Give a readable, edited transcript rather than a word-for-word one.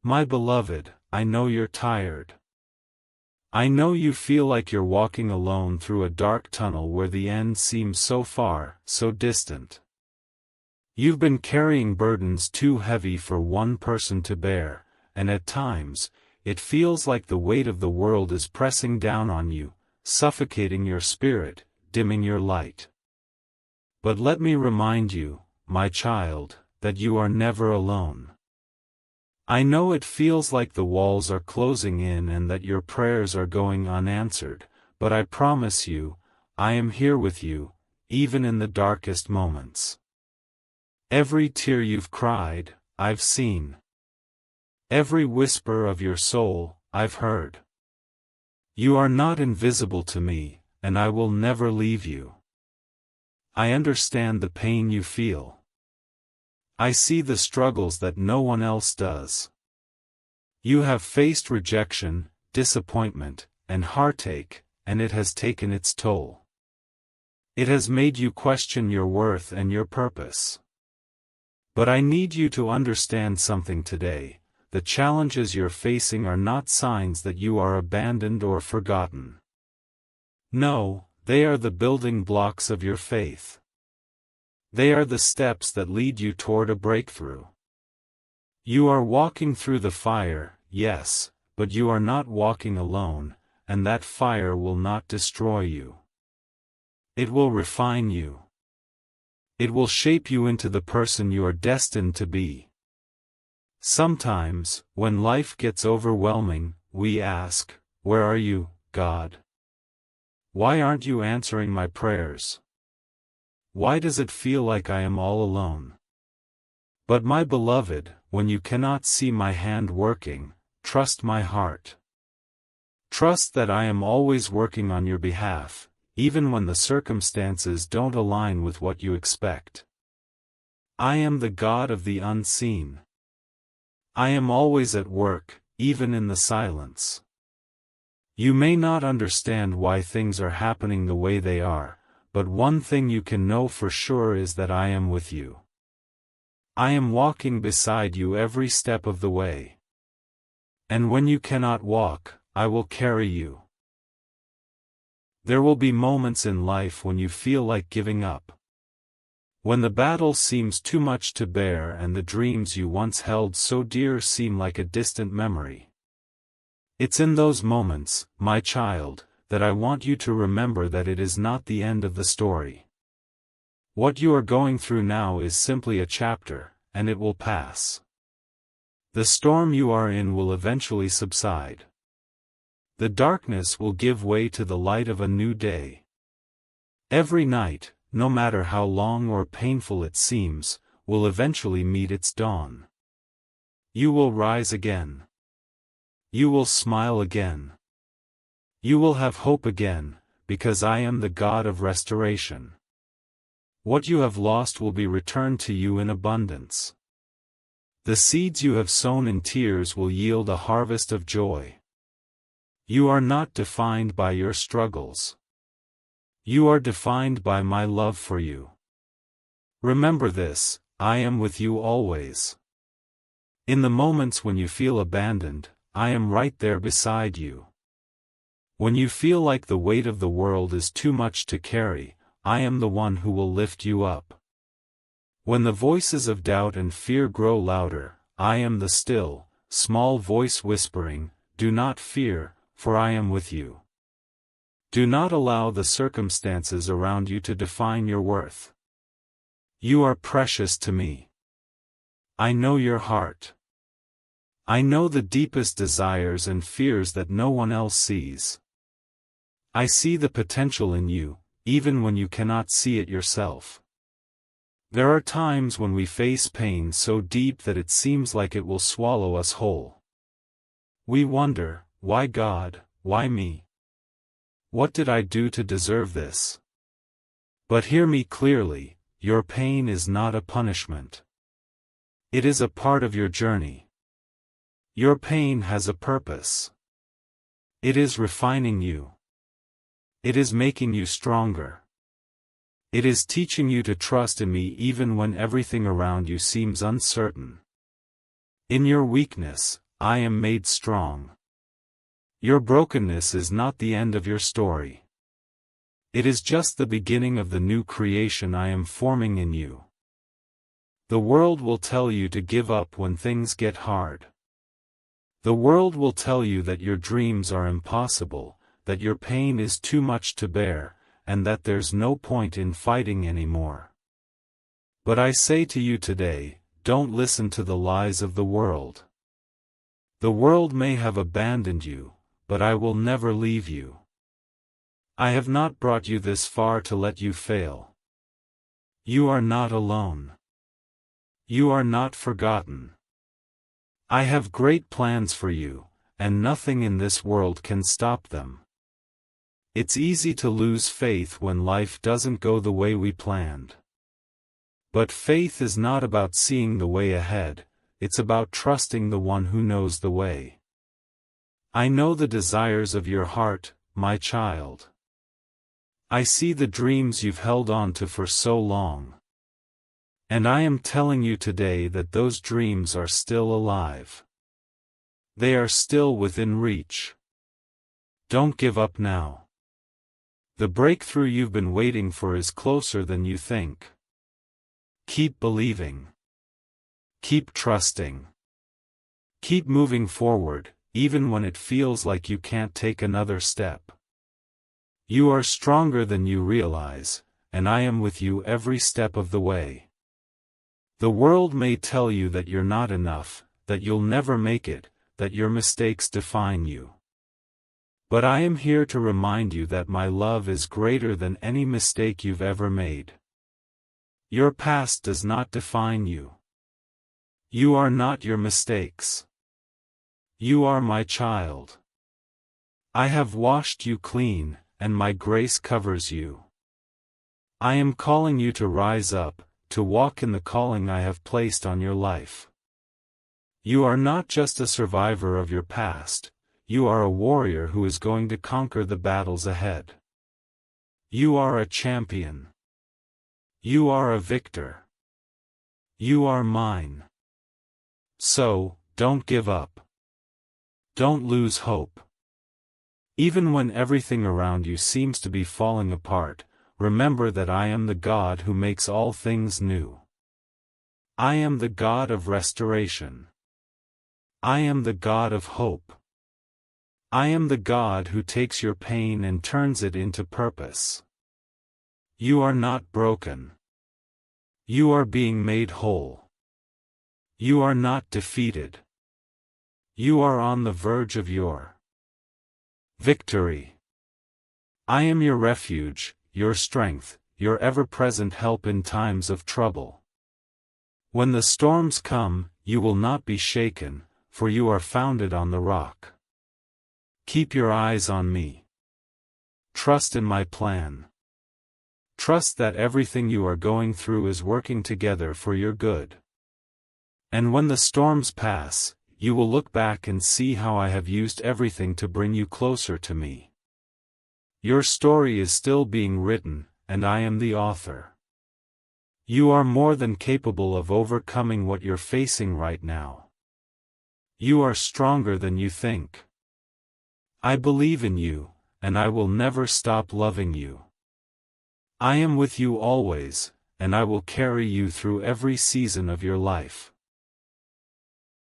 My beloved, I know you're tired. I know you feel like you're walking alone through a dark tunnel where the end seems so far, so distant. You've been carrying burdens too heavy for one person to bear, and at times, it feels like the weight of the world is pressing down on you, suffocating your spirit, dimming your light. But let me remind you, my child, that you are never alone. I know it feels like the walls are closing in and that your prayers are going unanswered, but I promise you, I am here with you, even in the darkest moments. Every tear you've cried, I've seen. Every whisper of your soul, I've heard. You are not invisible to me, and I will never leave you. I understand the pain you feel. I see the struggles that no one else does. You have faced rejection, disappointment, and heartache, and it has taken its toll. It has made you question your worth and your purpose. But I need you to understand something today. The challenges you're facing are not signs that you are abandoned or forgotten. No, they are the building blocks of your faith. They are the steps that lead you toward a breakthrough. You are walking through the fire, yes, but you are not walking alone, and that fire will not destroy you. It will refine you. It will shape you into the person you are destined to be. Sometimes, when life gets overwhelming, we ask, "Where are you, God? Why aren't you answering my prayers? Why does it feel like I am all alone?" But my beloved, when you cannot see my hand working, trust my heart. Trust that I am always working on your behalf, even when the circumstances don't align with what you expect. I am the God of the unseen. I am always at work, even in the silence. You may not understand why things are happening the way they are, but one thing you can know for sure is that I am with you. I am walking beside you every step of the way. And when you cannot walk, I will carry you. There will be moments in life when you feel like giving up. When the battle seems too much to bear and the dreams you once held so dear seem like a distant memory. It's in those moments, my child, that I want you to remember that it is not the end of the story. What you are going through now is simply a chapter, and it will pass. The storm you are in will eventually subside. The darkness will give way to the light of a new day. Every night, no matter how long or painful it seems, will eventually meet its dawn. You will rise again. You will smile again. You will have hope again, because I am the God of restoration. What you have lost will be returned to you in abundance. The seeds you have sown in tears will yield a harvest of joy. You are not defined by your struggles. You are defined by my love for you. Remember this, I am with you always. In the moments when you feel abandoned, I am right there beside you. When you feel like the weight of the world is too much to carry, I am the one who will lift you up. When the voices of doubt and fear grow louder, I am the still, small voice whispering, "Do not fear, for I am with you." Do not allow the circumstances around you to define your worth. You are precious to me. I know your heart. I know the deepest desires and fears that no one else sees. I see the potential in you, even when you cannot see it yourself. There are times when we face pain so deep that it seems like it will swallow us whole. We wonder, why God, why me? What did I do to deserve this? But hear me clearly, your pain is not a punishment. It is a part of your journey. Your pain has a purpose. It is refining you. It is making you stronger. It is teaching you to trust in me even when everything around you seems uncertain. In your weakness, I am made strong. Your brokenness is not the end of your story. It is just the beginning of the new creation I am forming in you. The world will tell you to give up when things get hard. The world will tell you that your dreams are impossible, that your pain is too much to bear, and that there's no point in fighting anymore. But I say to you today, don't listen to the lies of the world. The world may have abandoned you, but I will never leave you. I have not brought you this far to let you fail. You are not alone. You are not forgotten. I have great plans for you, and nothing in this world can stop them. It's easy to lose faith when life doesn't go the way we planned. But faith is not about seeing the way ahead, it's about trusting the one who knows the way. I know the desires of your heart, my child. I see the dreams you've held on to for so long. And I am telling you today that those dreams are still alive. They are still within reach. Don't give up now. The breakthrough you've been waiting for is closer than you think. Keep believing. Keep trusting. Keep moving forward, even when it feels like you can't take another step. You are stronger than you realize, and I am with you every step of the way. The world may tell you that you're not enough, that you'll never make it, that your mistakes define you. But I am here to remind you that my love is greater than any mistake you've ever made. Your past does not define you. You are not your mistakes. You are my child. I have washed you clean, and my grace covers you. I am calling you to rise up, to walk in the calling I have placed on your life. You are not just a survivor of your past, you are a warrior who is going to conquer the battles ahead. You are a champion. You are a victor. You are mine. So, don't give up. Don't lose hope. Even when everything around you seems to be falling apart, remember that I am the God who makes all things new. I am the God of restoration. I am the God of hope. I am the God who takes your pain and turns it into purpose. You are not broken. You are being made whole. You are not defeated. You are on the verge of your victory. I am your refuge, your strength, your ever-present help in times of trouble. When the storms come, you will not be shaken, for you are founded on the rock. Keep your eyes on me. Trust in my plan. Trust that everything you are going through is working together for your good. And when the storms pass, you will look back and see how I have used everything to bring you closer to me. Your story is still being written, and I am the author. You are more than capable of overcoming what you're facing right now. You are stronger than you think. I believe in you, and I will never stop loving you. I am with you always, and I will carry you through every season of your life.